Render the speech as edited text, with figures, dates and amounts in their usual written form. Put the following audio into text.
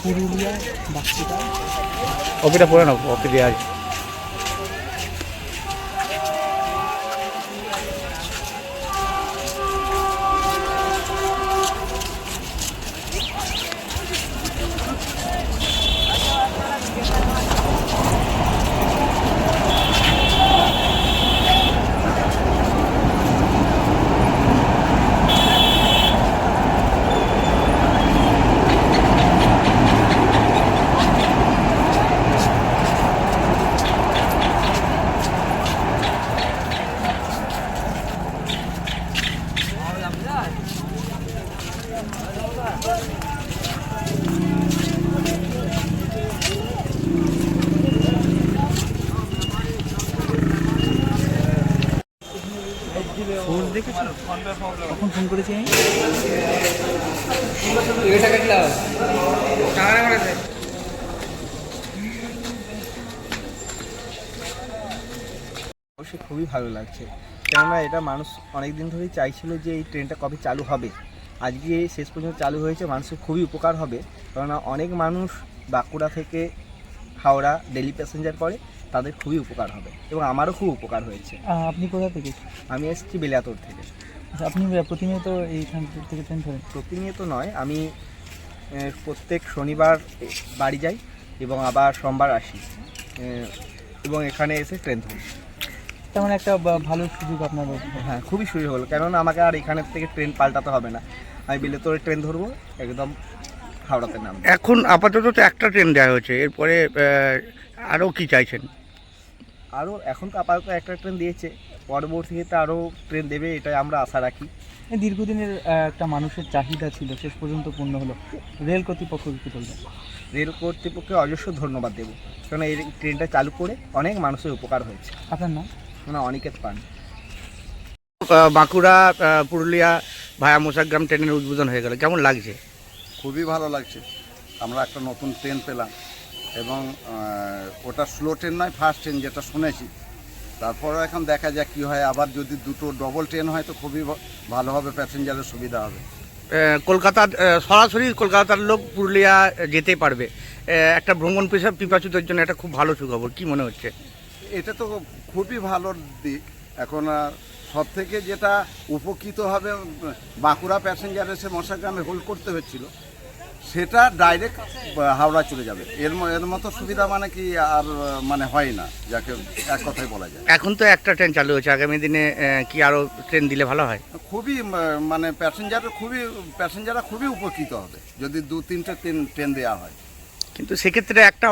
পুরুলিয়া বাচ্চাটা ওপিটা পড়ে নাও, ওপি দিয়ে আছে। কখন ফোন করেছি আমি? অবশ্যই খুবই ভালো লাগছে, কেননা এটা মানুষ অনেক দিন ধরেই চাইছিল যে এই ট্রেনটা কবে চালু হবে। আজকে শেষ পর্যন্ত চালু হয়েছে, মানুষের খুবই উপকার হবে। কেননা অনেক মানুষ বাঁকুড়া থেকে হাওড়া ডেলি প্যাসেঞ্জার করে, তাদের খুবই উপকার হবে এবং আমারও খুব উপকার হয়েছে। আপনি কোথা থেকে? আমি এসেছি বেলিয়াতোড় থেকে। আচ্ছা, আপনি প্রতিনিয়ত এইখান থেকে ট্রেন ধরেন? প্রতিনিয়ত নয়, আমি প্রত্যেক শনিবার বাড়ি যাই এবং আবার সোমবার আসি এবং এখানে এসে ট্রেন ধরি। তেমন একটা ভালো সুযোগ আপনার? হ্যাঁ, খুবই সুযোগ হলো, কেননা আমাকে আর এখানের থেকে ট্রেন পাল্টাতে হবে না। আমি বেলিয়াতোড়ে ট্রেন ধরবো, একদম হাওড়াতে নামবো। এখন আপাতত তো একটা ট্রেন দেওয়া হয়েছে, এরপরে আরও কি চাইছেন? আরও এখন তো আপাতত একটা ট্রেন দিয়েছে, পরবর্তীতে আরও ট্রেন দেবে, এটাই আমরা আশা রাখি। দীর্ঘদিনের একটা মানুষের চাহিদা ছিল, শেষ পর্যন্ত পূর্ণ হলো। রেল কর্তৃপক্ষ কি বলবেন? রেল কর্তৃপক্ষকে অজস্র ধন্যবাদ দেবো, কারণ এই ট্রেনটা চালু করে অনেক মানুষের উপকার হয়েছে। আপনার নাম? মানে অনিকেত পান। বাঁকুড়া পুরুলিয়া ভায়া মোসাগ্রাম ট্রেনের উদ্বোধন হয়ে গেল, কেমন লাগছে? খুবই ভালো লাগছে, আমরা একটা নতুন ট্রেন পেলাম এবং ওটা স্লো ট্রেন নয়, ফাস্ট ট্রেন যেটা শুনেছি। তারপরেও এখন দেখা যাক কী হয়, আবার যদি দুটো ডবল ট্রেন হয় তো খুবই ভালো হবে, প্যাসেঞ্জারের সুবিধা হবে। কলকাতার সরাসরি কলকাতার লোক পুরুলিয়া যেতে পারবে, একটা ভ্রমণ পিপাসুদের জন্য একটা খুব ভালো সুখবর, কি মনে হচ্ছে? এটা তো খুবই ভালো দিক। এখন সব থেকে যেটা উপকৃত হবে, বাঁকুড়া প্যাসেঞ্জার এসে মশাগ্রামে হোল্ড করতে হচ্ছিল, সেটা ডাইরেক্ট হাওড়া চলে যাবে। এর মতো সুবিধা মানে কি আর মানে হয় না, যাকে এক কথায় বলা যায়। এখন তো একটা ট্রেন চালু হয়েছে, আগামী দিনে কি আরও ট্রেন দিলে ভালো হয়? খুবই মানে প্যাসেঞ্জাররা খুবই উপকৃত হবে যদি 2-3টে ট্রেন দেওয়া হয়। কিন্তু সেক্ষেত্রে একটা